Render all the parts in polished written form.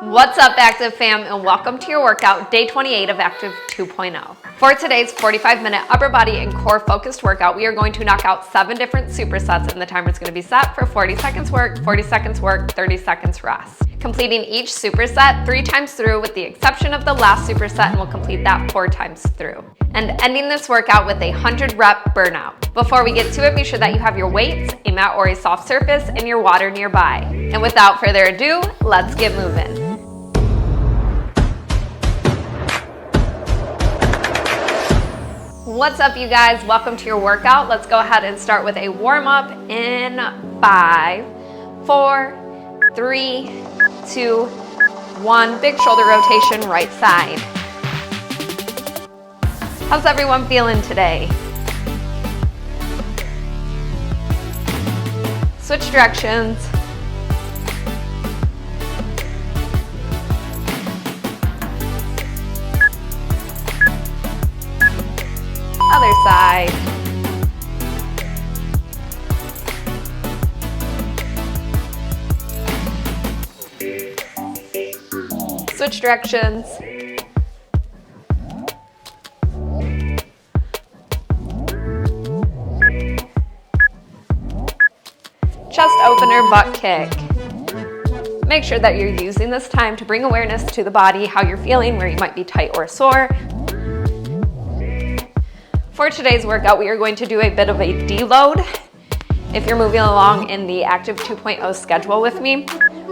What's up, Active Fam, and welcome to your workout, day 28 of Active 2.0. For today's 45-minute upper body and core focused workout, we are going to knock out 7 different supersets, and the timer is going to be set for 40 seconds work, 40 seconds work, 30 seconds rest. Completing each superset 3 times through with the exception of the last superset, and we'll complete that 4 times through. And ending this workout with a 100-rep burnout. Before we get to it, be sure that you have your weights, a mat or a soft surface, and your water nearby. And without further ado, let's get moving. What's up, you guys? Welcome to your workout. Let's go ahead and start with a warm-up in 5, 4, 3, 2, 1. Big shoulder rotation, right side. How's everyone feeling today? Switch directions. Other side. Switch directions. Chest opener, butt kick. Make sure that you're using this time to bring awareness to the body, how you're feeling, where you might be tight or sore. For today's workout, we are going to do a bit of a deload. If you're moving along in the Active 2.0 schedule with me,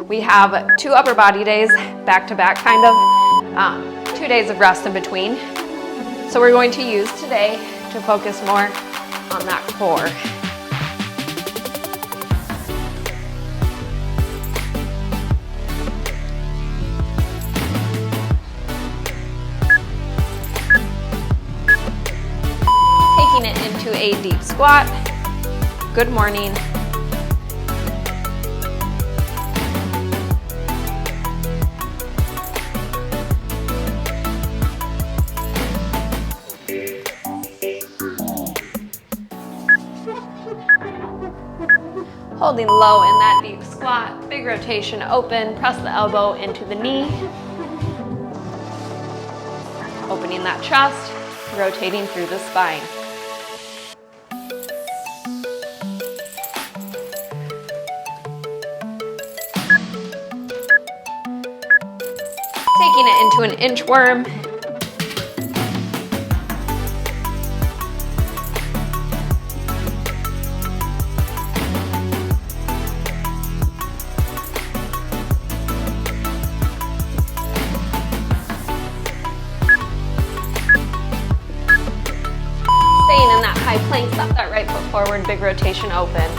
we have 2 upper body days, back to back kind of, 2 days of rest in between. So we're going to use today to focus more on that core. Taking it into a deep squat. Good morning. Holding low in that deep squat. Big rotation open. Press the elbow into the knee. Opening that chest. Rotating through the spine. Taking it into an inchworm. Staying in that high plank, step that right foot forward, big rotation open.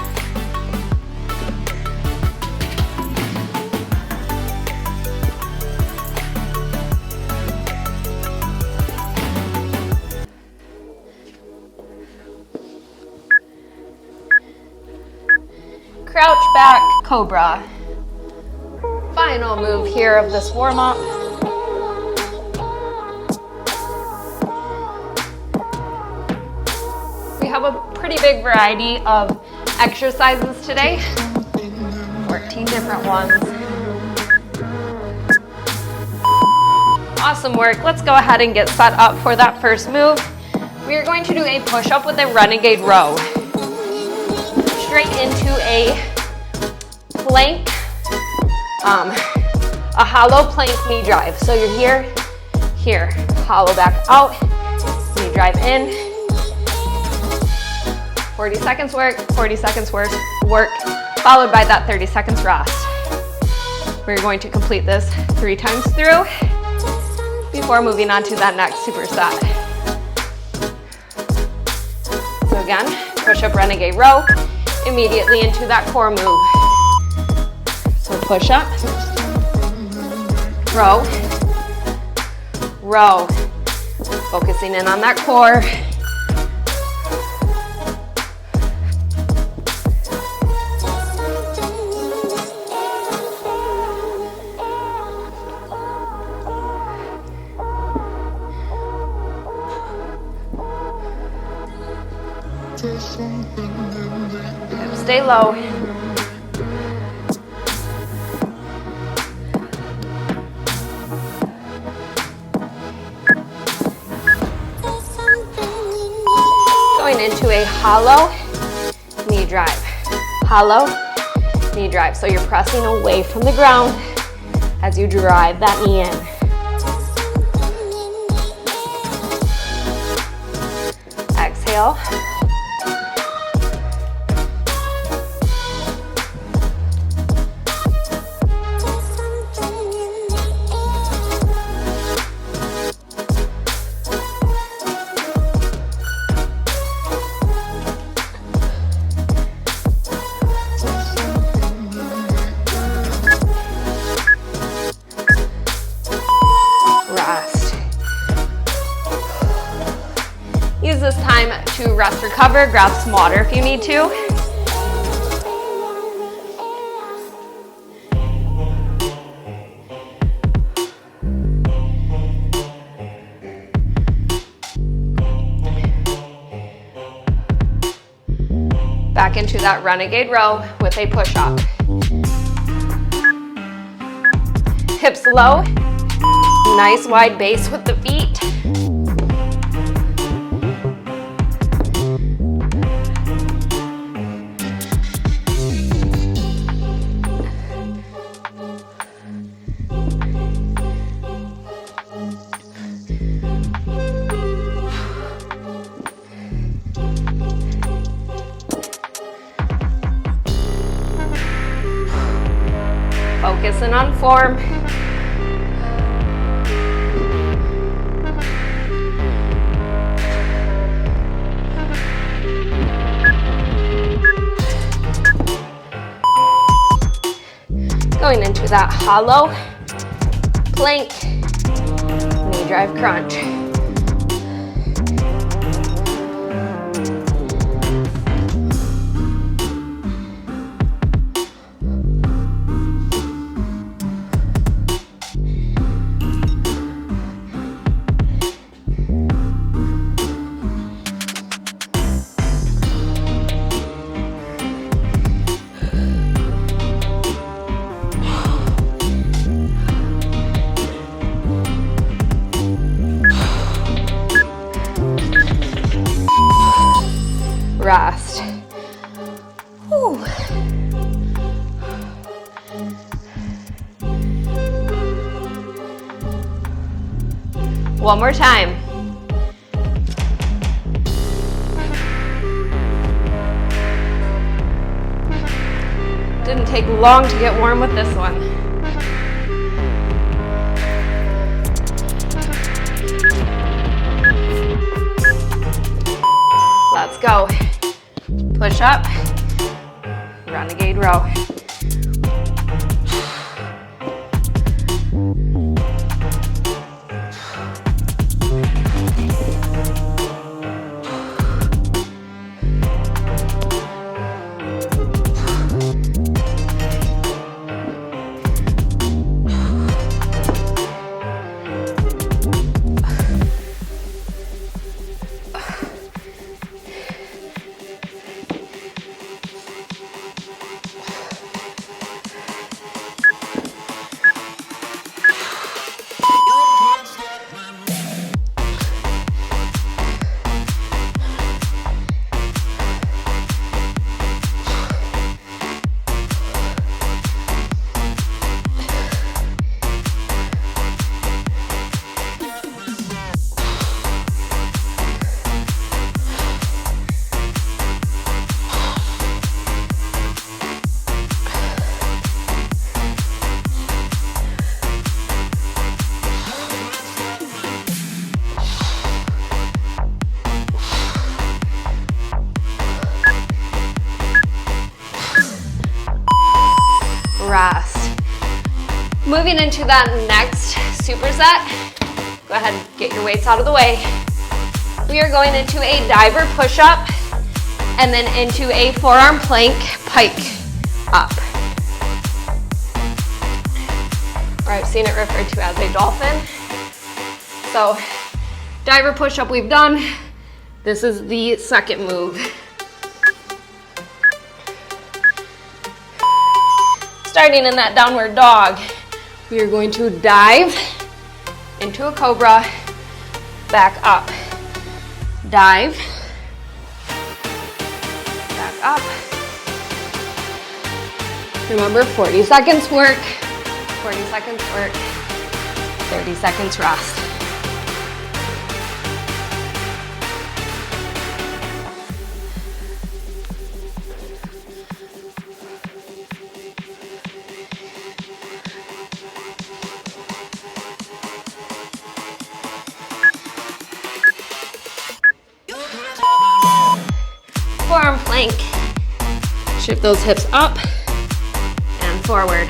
Crouch back, cobra. Final move here of this warm-up. We have a pretty big variety of exercises today. 14 different ones. Awesome work. Let's go ahead and get set up for that first move. We are going to do a push-up with a renegade row. Straight into a plank, a hollow plank knee drive. So you're here, hollow back out, knee drive in. 40 seconds work, 40 seconds work, followed by that 30 seconds rest. We're going to complete this 3 times through before moving on to that next superset. So again, push up renegade row. Immediately into that core move. So push up, row, row, focusing in on that core. Stay low. into a hollow knee drive. Hollow knee drive. So you're pressing away from the ground as you drive that knee in. Exhale. Use this time to rest, recover, grab some water if you need to. Back into that renegade row with a push-up. Hips low, nice wide base with the feet. Focusing on form. Going into that hollow plank, knee drive crunch. Rest. Whew. One more time. Didn't take long to get warm with this one. Let's go. Push up, renegade row. Rest. Moving into that next superset, go ahead and get your weights out of the way. We are going into a diver push-up and then into a forearm plank pike up. Or I've seen it referred to as a dolphin. So diver push-up we've done. This is the second move. Starting in that downward dog, we are going to dive into a cobra, back up. Dive, up. Remember, 40 seconds work, 40 seconds work, 30 seconds rest. Forearm plank. Shift those hips up and forward.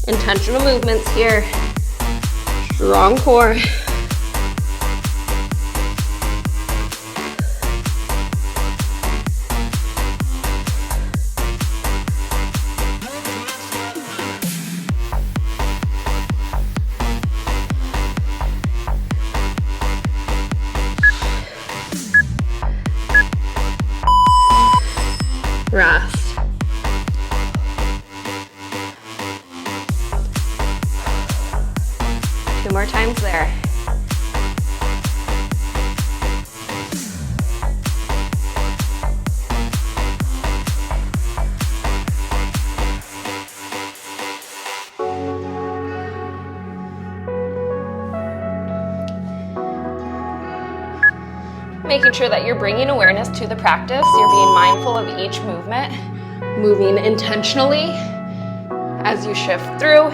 Intentional movements here. Strong core. Rest. Two more times there. Making sure that you're bringing awareness to the practice. You're being mindful of each movement, moving intentionally as you shift through.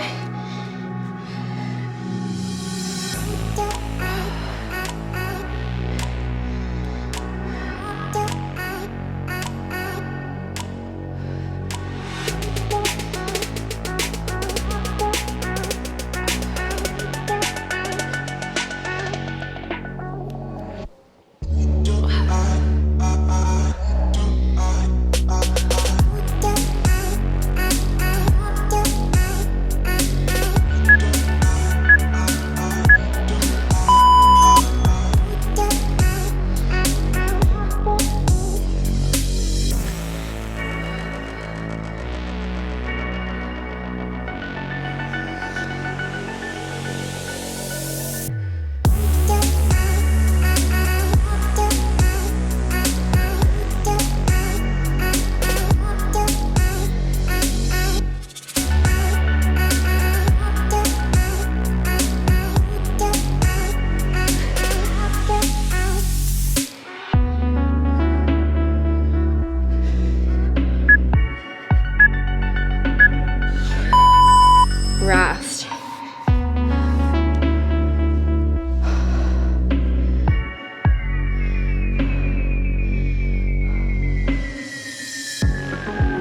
Rest.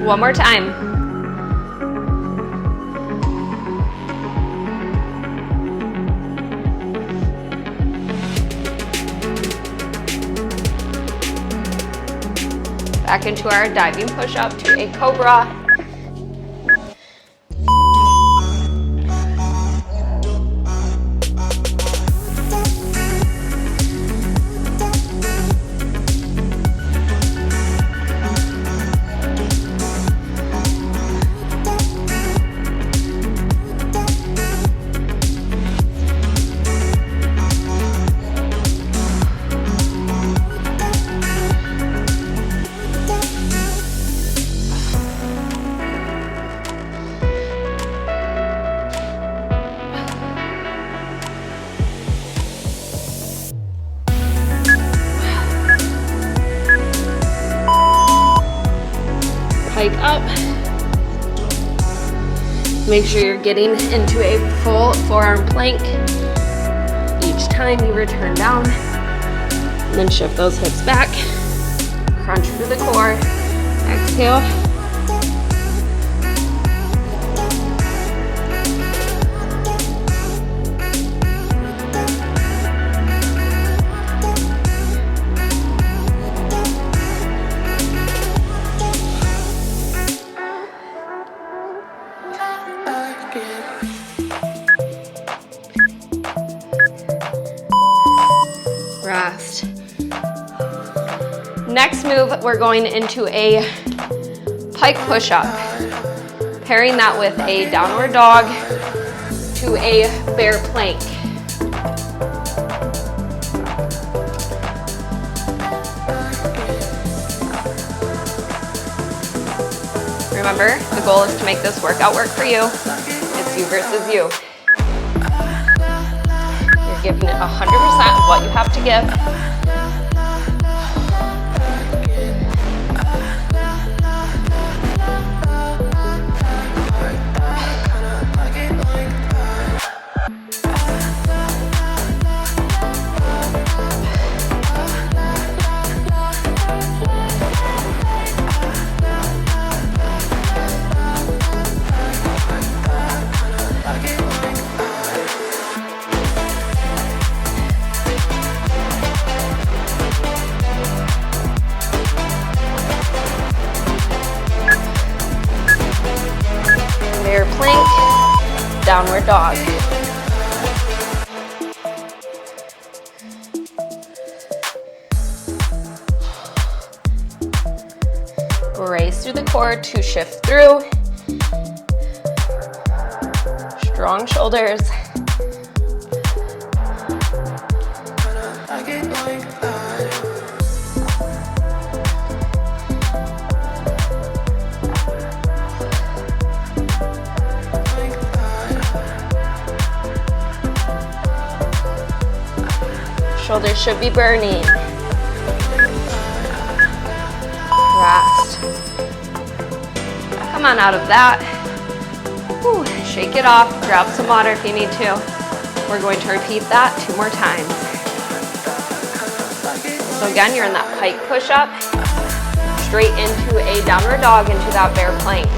One more time. Back into our diving push-up to a cobra. Hike up. Make sure you're getting into a full forearm plank each time you return down. And then shift those hips back. Crunch through the core. Exhale. Rest. Next move, we're going into a pike push-up. Pairing that with a downward dog into a bear plank. Remember, the goal is to make this workout work for you. It's you versus you. You're giving it 100% of what you have to give. Bear plank, downward dog. Brace through the core to shift through. Strong shoulders. Shoulders should be burning. Rest. Come on out of that. Whew. Shake it off. Grab some water if you need to. We're going to repeat that 2 more times. So again, you're in that pike push-up, straight into a downward dog, into that bear plank.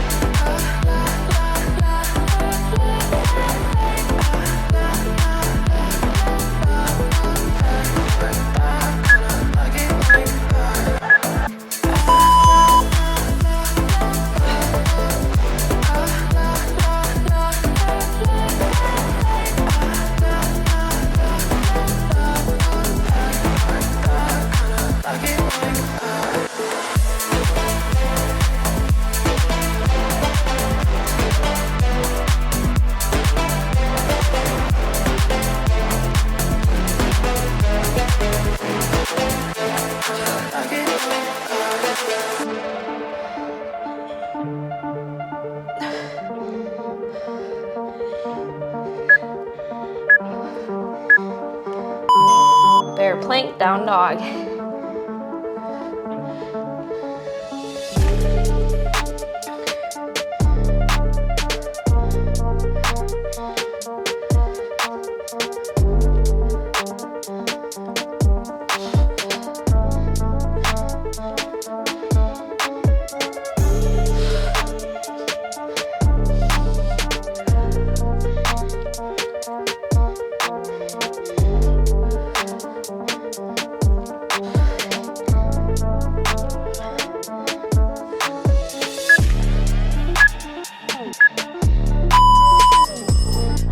Bear plank, down dog.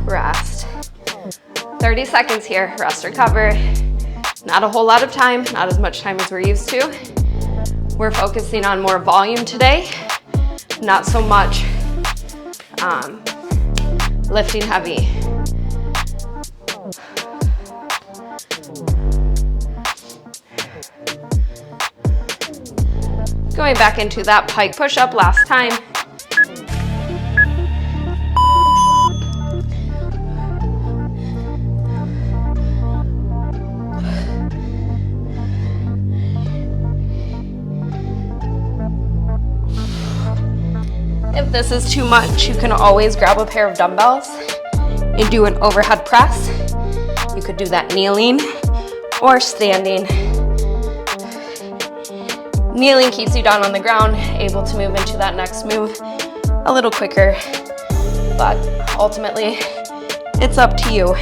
Rest. 30 seconds here, rest, recover. Not a whole lot of time, not as much time as we're used to. We're focusing on more volume today, not so much lifting heavy. Going back into that pike push-up last time. If this is too much, you can always grab a pair of dumbbells and do an overhead press. You could do that kneeling or standing. Kneeling keeps you down on the ground, able to move into that next move a little quicker, but ultimately, it's up to you.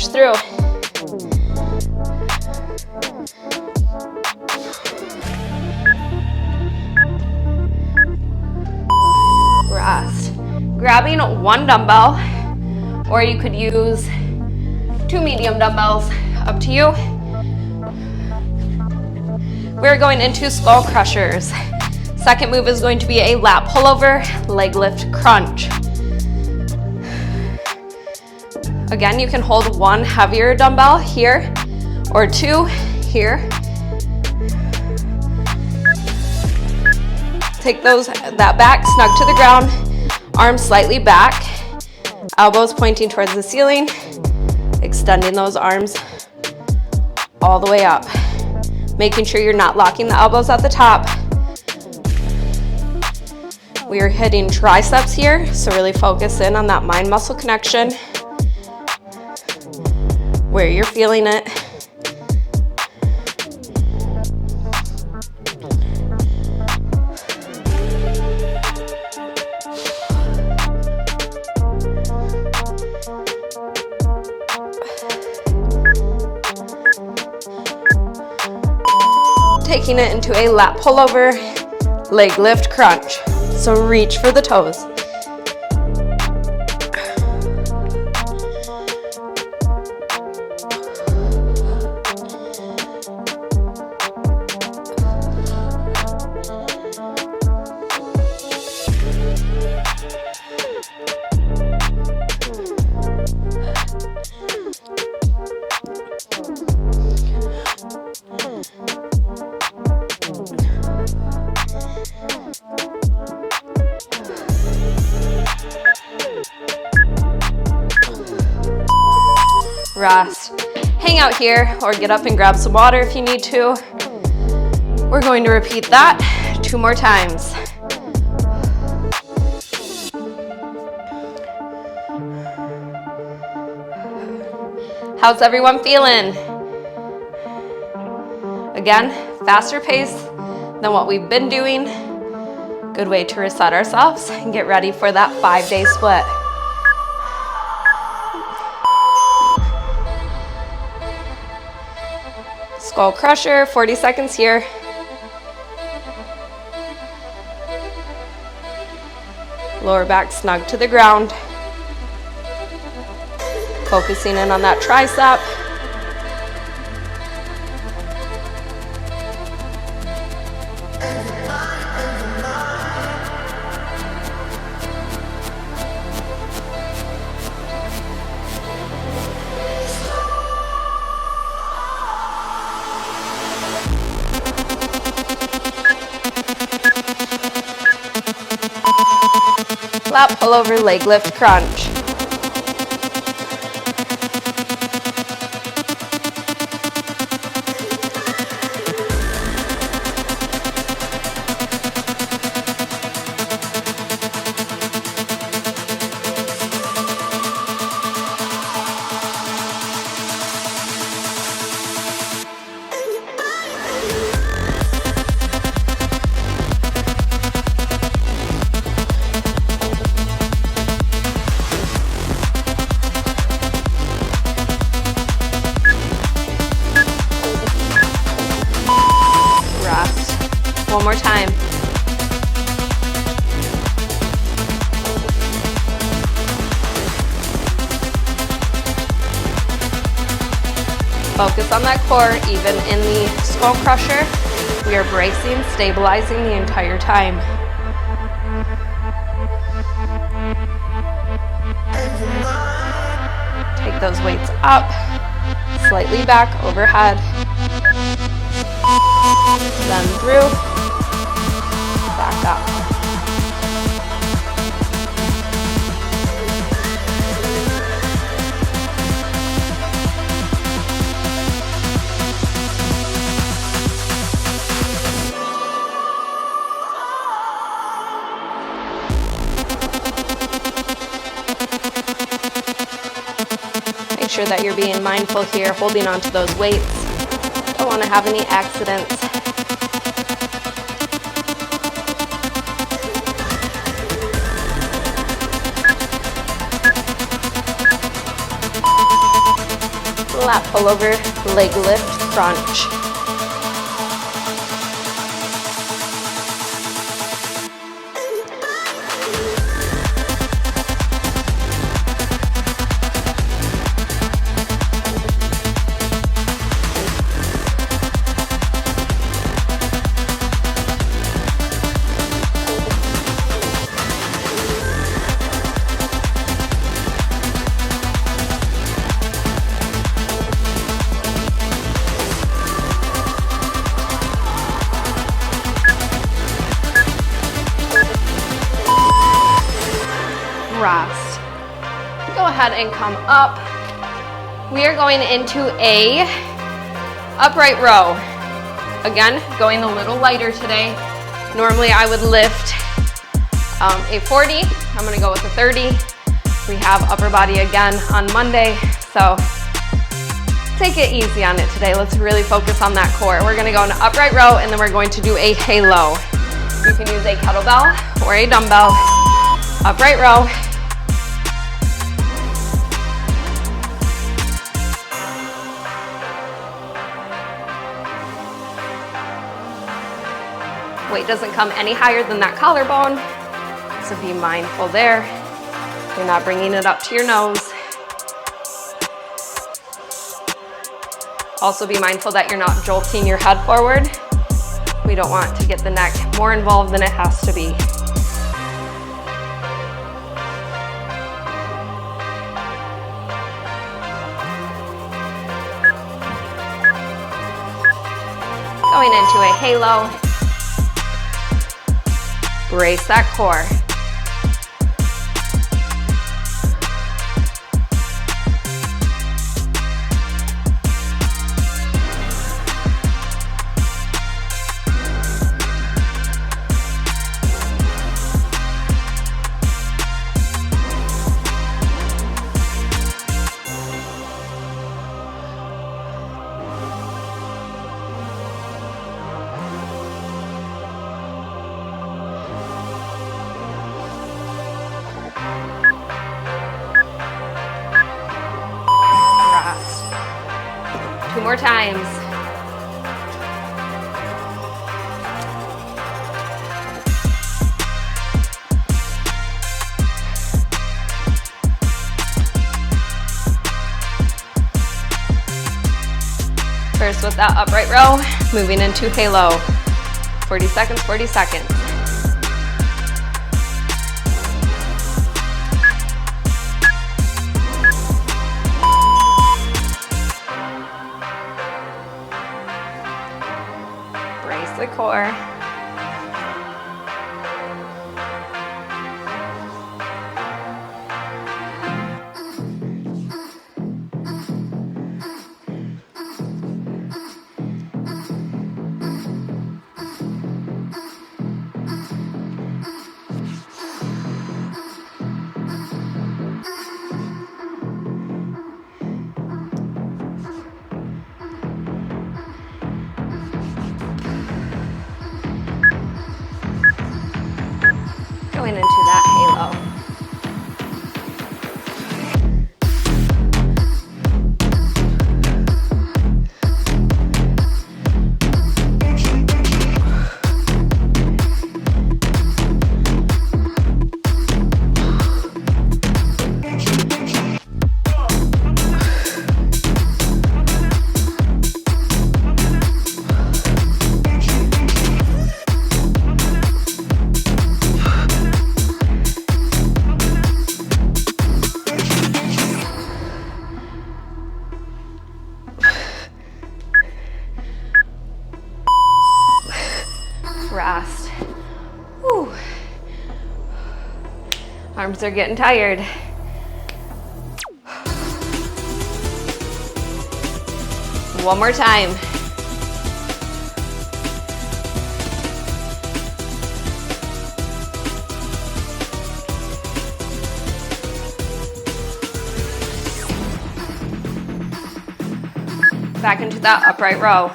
push through. Rest. Grabbing one dumbbell, or you could use 2 medium dumbbells, up to you. We're going into skull crushers. Second move is going to be a lat pullover, leg lift crunch. Again, you can hold one heavier dumbbell here, or 2 here. Take that back, snug to the ground, arms slightly back, elbows pointing towards the ceiling, extending those arms all the way up. Making sure you're not locking the elbows at the top. We are hitting triceps here, so really focus in on that mind-muscle connection, where you're feeling it. Taking it into a lat pullover, leg lift crunch. So reach for the toes. Rest. Hang out here or get up and grab some water if you need to. We're going to repeat that 2 more times. How's everyone feeling? Again, faster pace than what we've been doing. Good way to reset ourselves and get ready for that 5-day split. Skull crusher, 40 seconds here. Lower back snug to the ground. Focusing in on that tricep. Lat pullover, leg lift crunch. One more time. Focus on that core, even in the skull crusher. We are bracing, stabilizing the entire time. Take those weights up, slightly back, overhead, then through. Back up. Make sure that you're being mindful here, holding on to those weights. Don't want to have any accidents. lat pull over, leg lift, crunch. Rest. Go ahead and come up. We are going into a upright row. Again, going a little lighter today. Normally I would lift a 40. I'm gonna go with a 30. We have upper body again on Monday, so take it easy on it today. Let's really focus on that core. We're gonna go into upright row and then we're going to do a halo. You can use a kettlebell or a dumbbell. Upright row. Weight doesn't come any higher than that collarbone, so be mindful there. You're not bringing it up to your nose. Also be mindful that you're not jolting your head forward. We don't want to get the neck more involved than it has to be. Going into a halo. Brace that core. Two more times. First with that upright row, moving into halo. 40 seconds, 40 seconds. The core. Going into that halo. Rest. Whew. Arms are getting tired. One more time. Back into that upright row.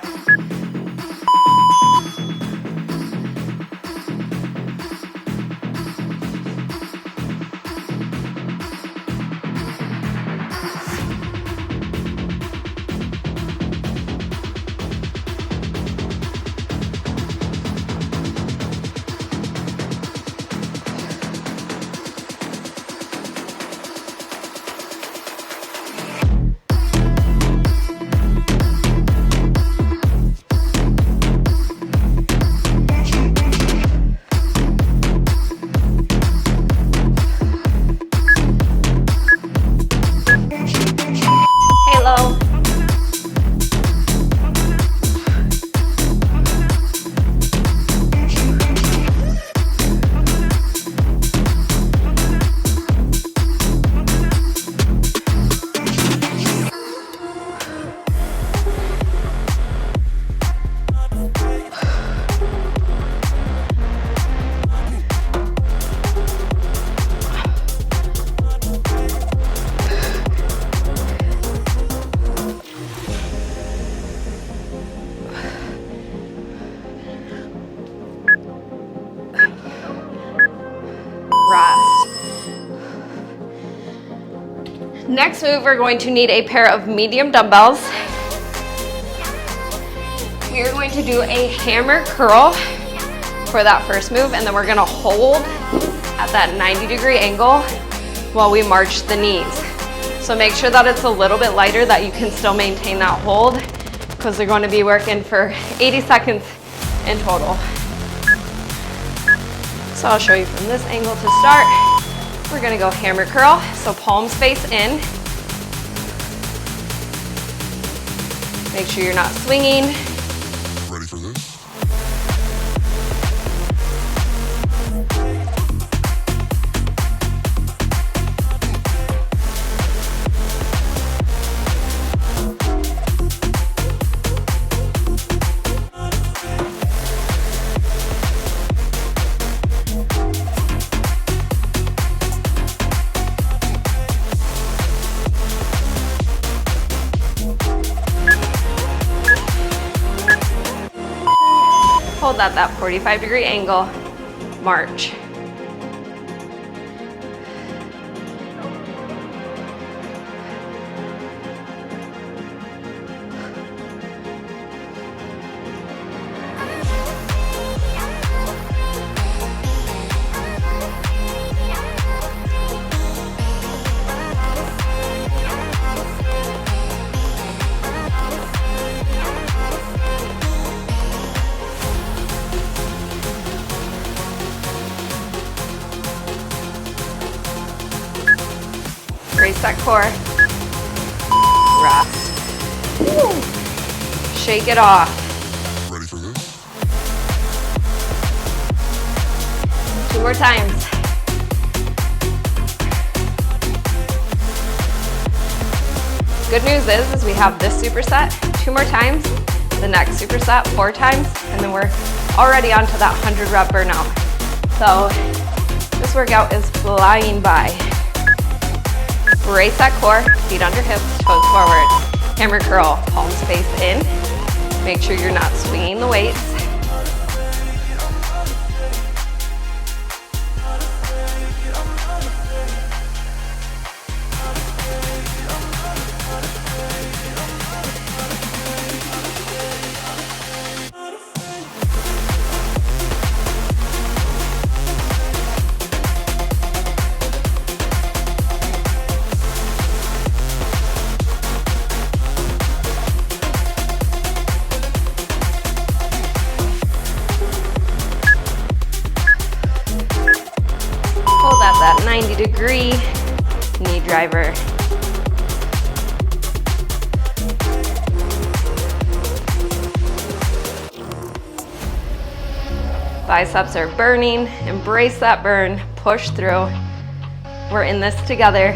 Next move, we're going to need a pair of medium dumbbells. We're going to do a hammer curl for that first move, and then we're gonna hold at that 90-degree angle while we march the knees. So make sure that it's a little bit lighter, that you can still maintain that hold, because they're going to be working for 80 seconds in total. So I'll show you from this angle to start. We're gonna go hammer curl, so palms face in. Make sure you're not swinging. Ready for this? Hold at that 45-degree angle, march. Brace that core. Rest. Shake it off. Ready for this? 2 more times. Good news is we have this superset 2 more times, the next superset 4 times, and then we're already on to that 100 rep burnout. So this workout is flying by. Brace that core, feet under hips, toes forward. Hammer curl, palms face in. Make sure you're not swinging the weights. Hold at that 90-degree knee driver. Biceps are burning. Embrace that burn. Push through. We're in this together.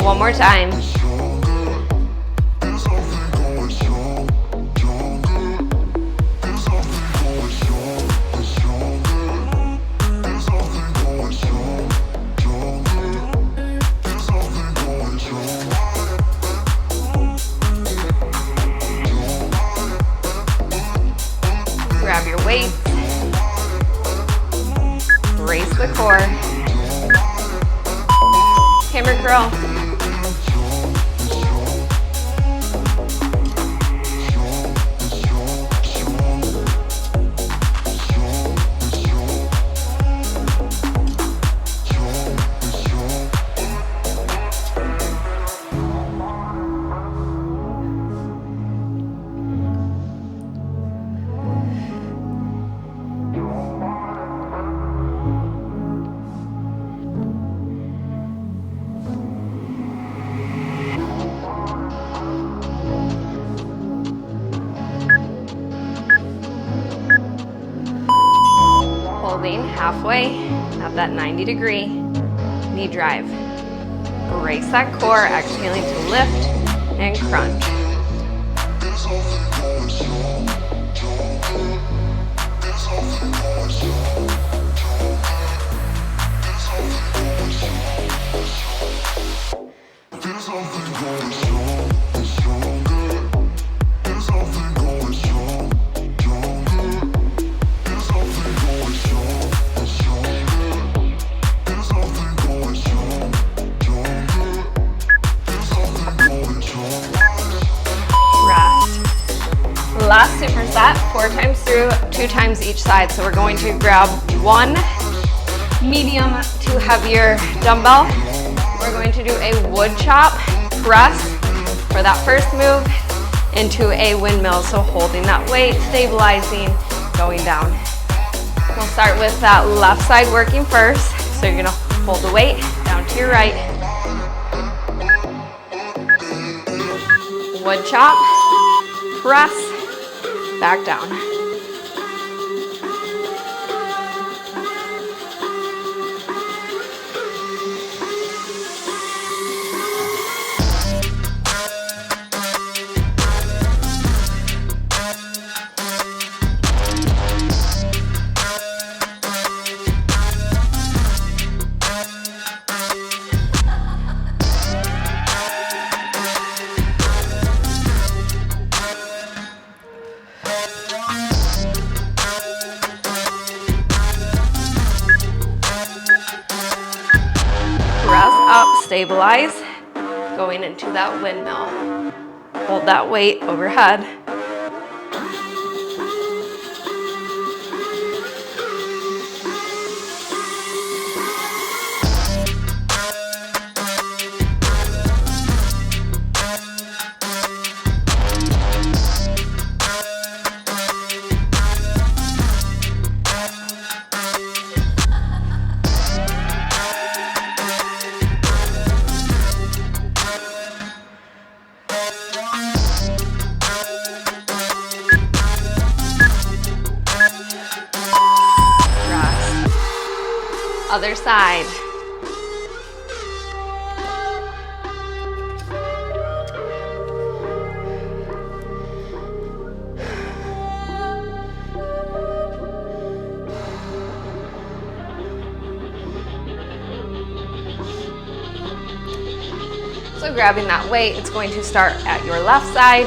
One more time. Grab your weight. Brace the core. Hammer curl. Holding halfway at that 90-degree knee drive. Brace that core, exhaling to lift and crunch. 2 times each side. So we're going to grab one medium to heavier dumbbell. We're going to do a wood chop press for that first move into a windmill. So holding that weight, stabilizing, going down. We'll start with that left side working first. So you're gonna hold the weight down to your right. Wood chop, press, back down. Stabilize, going into that windmill. Hold that weight overhead. Other side. So grabbing that weight, it's going to start at your left side.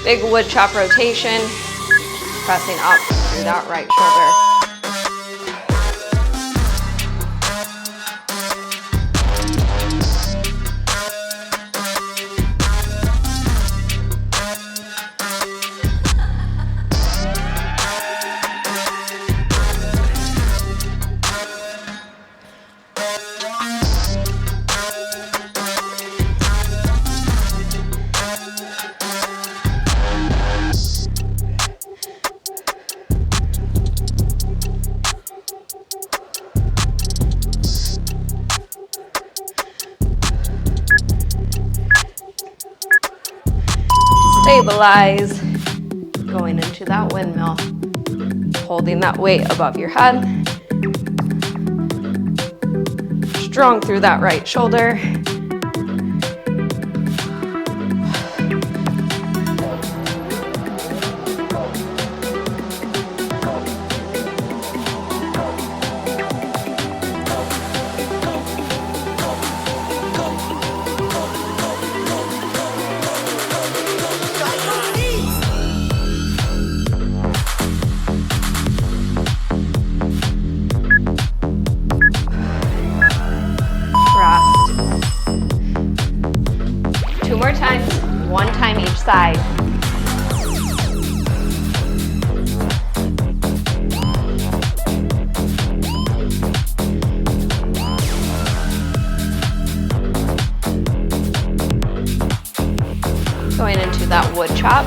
Big wood chop rotation, pressing up through that right shoulder. Stabilize, going into that windmill, holding that weight above your head, strong through that right shoulder. More times, 1 time each side. Going into that wood chop,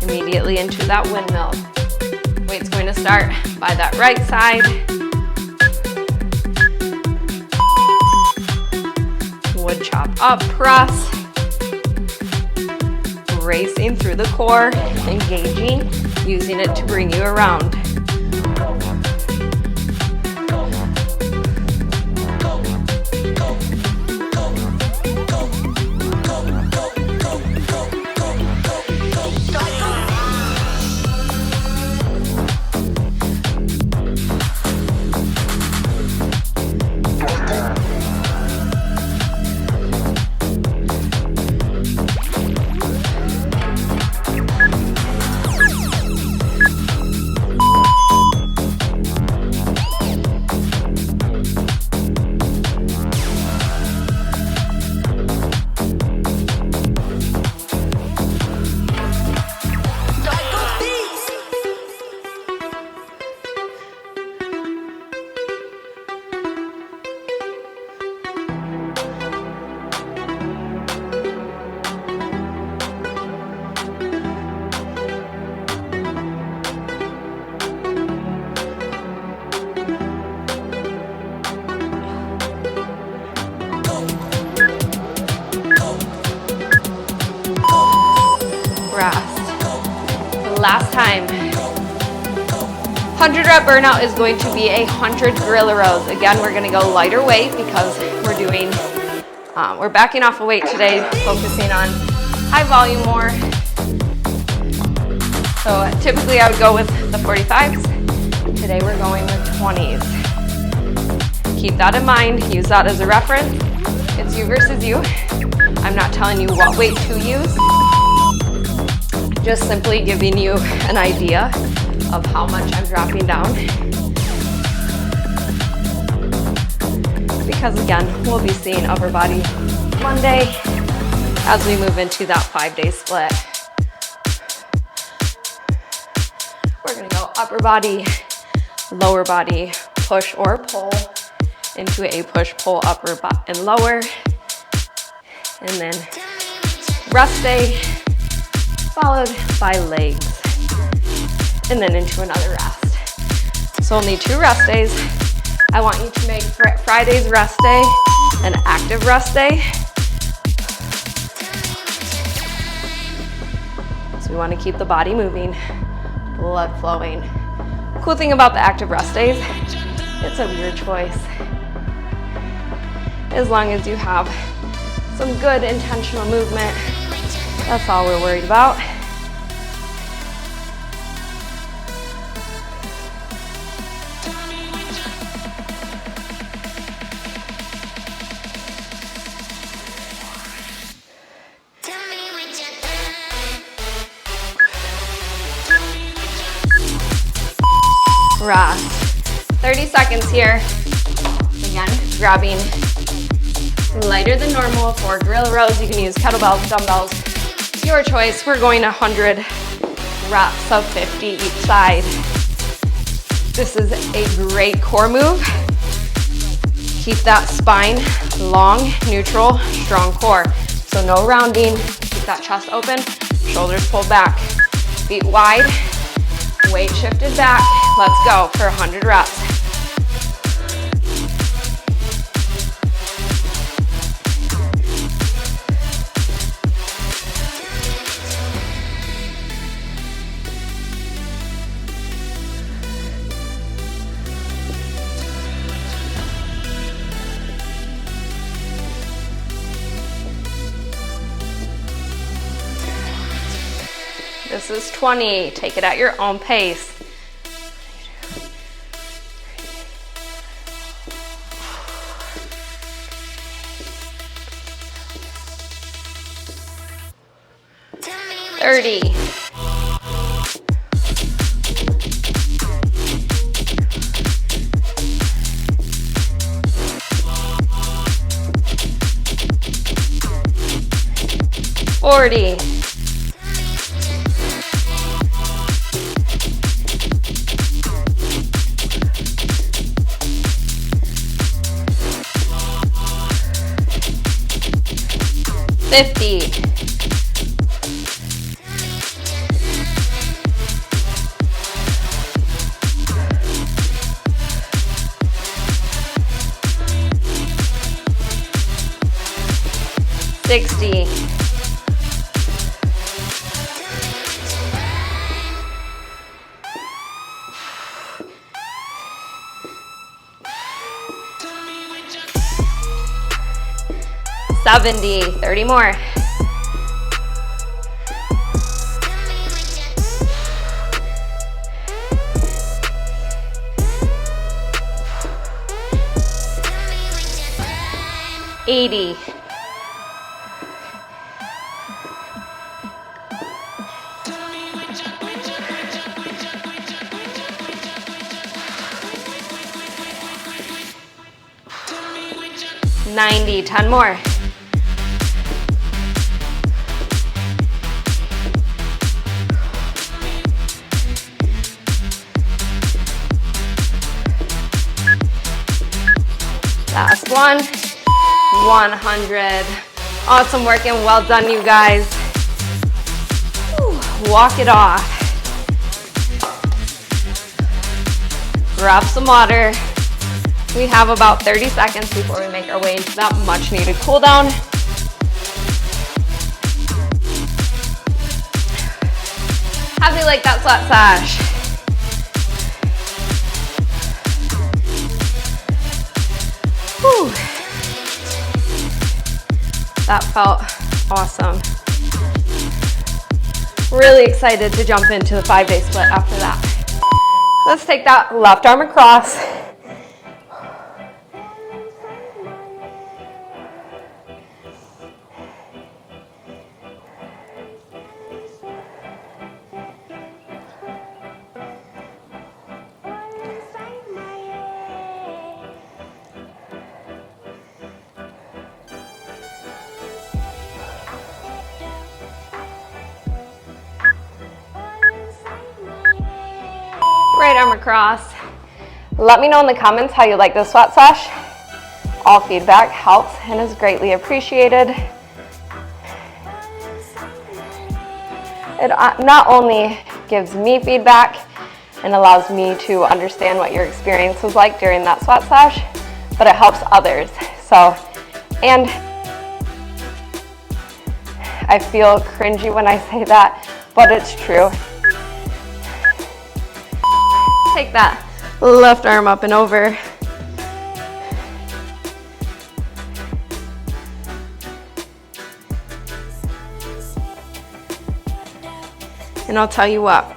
immediately into that windmill. Weight's going to start by that right side. Wood chop up, press, racing through the core, engaging, using it to bring you around. Last time. 100 rep burnout is going to be 100 gorilla rows. Again, we're gonna go lighter weight because we're backing off a weight today, focusing on high volume more. So typically I would go with the 45s. Today we're going with 20s. Keep that in mind, use that as a reference. It's you versus you. I'm not telling you what weight to use, just simply giving you an idea of how much I'm dropping down. Because again, we'll be seeing upper body Monday as we move into that 5-day split. We're gonna go upper body, lower body, push or pull into a push, pull, upper and lower. And then rest day, followed by legs. And then into another rest. So we'll need 2 rest days. I want you to make Friday's rest day an active rest day. So we want to keep the body moving, blood flowing. Cool thing about the active rest days, it's of your choice. As long as you have some good intentional movement, that's all we're worried about. Rest. 30 seconds here. Again, grabbing lighter than normal for gorilla rows. You can use kettlebells, dumbbells, your choice. We're going 100 reps of 50 each side. This is a great core move. Keep that spine long, neutral, strong core. So no rounding, keep that chest open, shoulders pulled back, feet wide, weight shifted back. Let's go for 100 reps. This is 20, take it at your own pace. $30. $40. $50. 60. 70, 30 more. 80. 90, 10 more. 100. Awesome work and well done, you guys. Whew, walk it off. Grab some water. We have about 30 seconds before we make our way into that much needed cool down. How'd you like that sweat sash? Whew. That felt awesome. Really excited to jump into the 5-day split after that. Let's take that left arm across. Right arm across. Let me know in the comments how you like this sweat sash. All feedback helps and is greatly appreciated. It not only gives me feedback and allows me to understand what your experience was like during that sweat sash, but it helps others. So, and I feel cringy when I say that, but it's true. Take that left arm up and over. And I'll tell you what,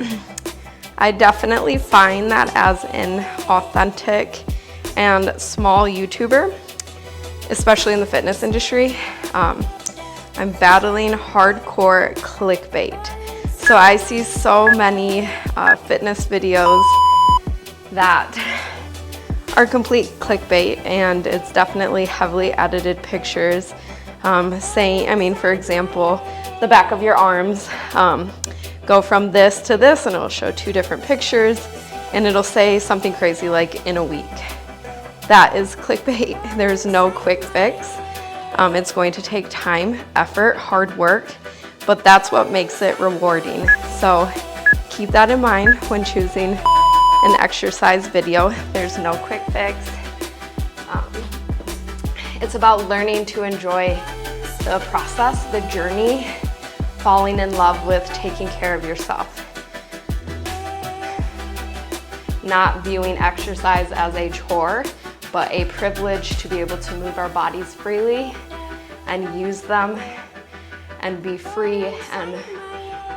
I definitely find that as an authentic and small YouTuber, especially in the fitness industry, I'm battling hardcore clickbait. So I see so many fitness videos that are complete clickbait, and it's definitely heavily edited pictures saying, I mean, for example, the back of your arms, go from this to this, and it'll show 2 different pictures, and it'll say something crazy like in a week. That is clickbait. There's no quick fix. It's going to take time, effort, hard work, but that's what makes it rewarding. So keep that in mind when choosing an exercise video. There's no quick fix. It's about learning to enjoy the process, the journey, falling in love with taking care of yourself. Not viewing exercise as a chore, but a privilege to be able to move our bodies freely and use them and be free and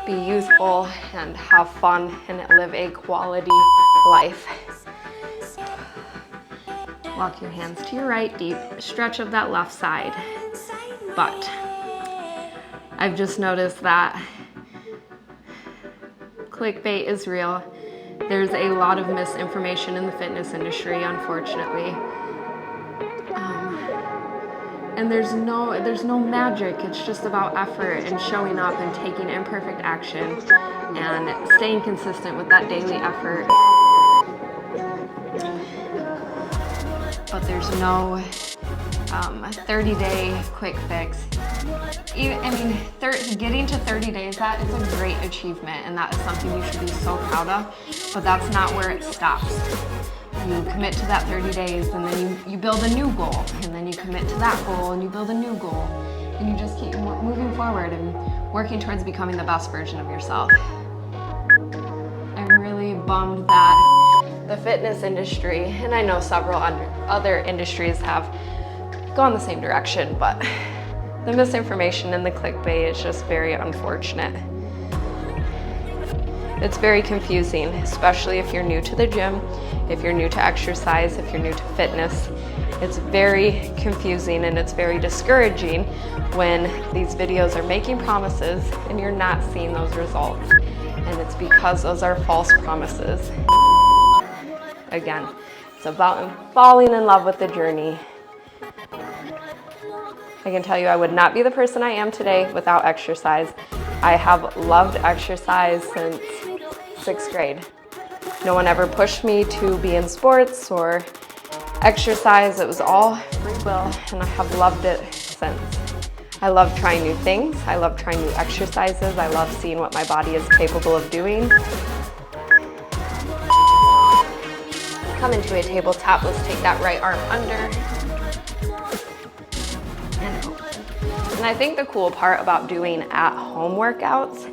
be youthful and have fun and live a quality life. Walk your hands to your right, deep stretch of that left side. But I've just noticed that clickbait is real. There's a lot of misinformation in the fitness industry, unfortunately. And there's no magic. It's just about effort and showing up and taking imperfect action and staying consistent with that daily effort. But there's no 30-day quick fix. Getting to 30 days, that is a great achievement, and that is something you should be so proud of, but that's not where it stops. You commit to that 30 days, and then you build a new goal, and then you commit to that goal, and you build a new goal, and you just keep moving forward and working towards becoming the best version of yourself. I'm really bummed that the fitness industry, and I know several other industries have gone the same direction, but the misinformation and the clickbait is just very unfortunate. It's very confusing, especially if you're new to the gym, if you're new to exercise, if you're new to fitness. It's very confusing and it's very discouraging when these videos are making promises and you're not seeing those results. And it's because those are false promises. Again, it's about falling in love with the journey. I can tell you I would not be the person I am today without exercise. I have loved exercise since 6th grade. No one ever pushed me to be in sports or exercise. It was all free will, and I have loved it since. I love trying new things. I love trying new exercises. I love seeing what my body is capable of doing. Come into a tabletop. Let's take that right arm under. And I think the cool part about doing at-home workouts,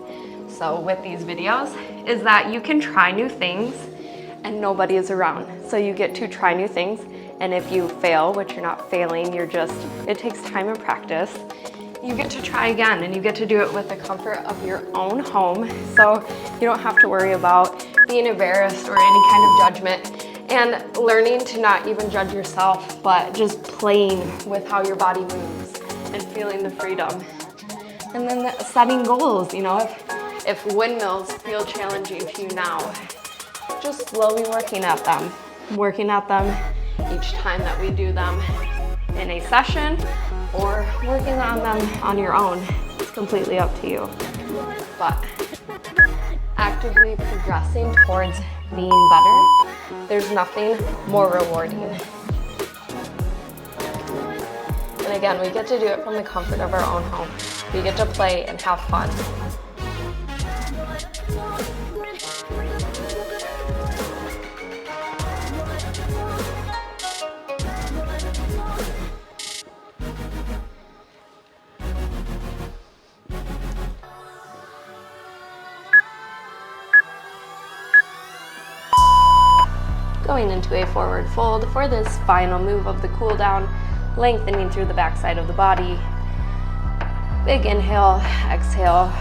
so with these videos, is that you can try new things and nobody is around. So you get to try new things, and if you fail, which you're not failing, it takes time and practice, you get to try again, and you get to do it with the comfort of your own home. So you don't have to worry about being embarrassed or any kind of judgment, and learning to not even judge yourself, but just playing with how your body moves and feeling the freedom. And then setting goals, you know, if windmills feel challenging to you now, just slowly working at them each time that we do them in a session, or working on them on your own. It's completely up to you. But actively progressing towards being better, there's nothing more rewarding. And again, we get to do it from the comfort of our own home. We get to play and have fun. Going into a forward fold for this final move of the cool down, lengthening through the backside of the body. Big inhale, exhale.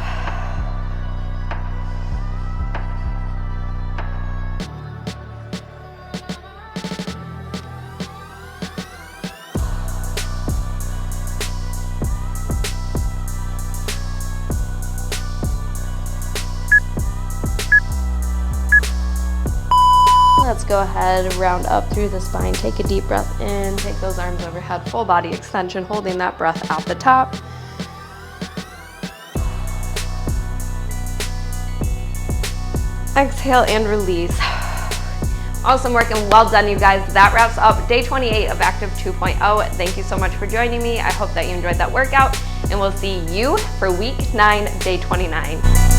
Let's go ahead, round up through the spine, take a deep breath in, take those arms overhead, full body extension, holding that breath at the top. Exhale and release. Awesome work and well done, you guys. That wraps up day 28 of Active 2.0. Thank you so much for joining me. I hope that you enjoyed that workout, and we'll see you for week 9, day 29.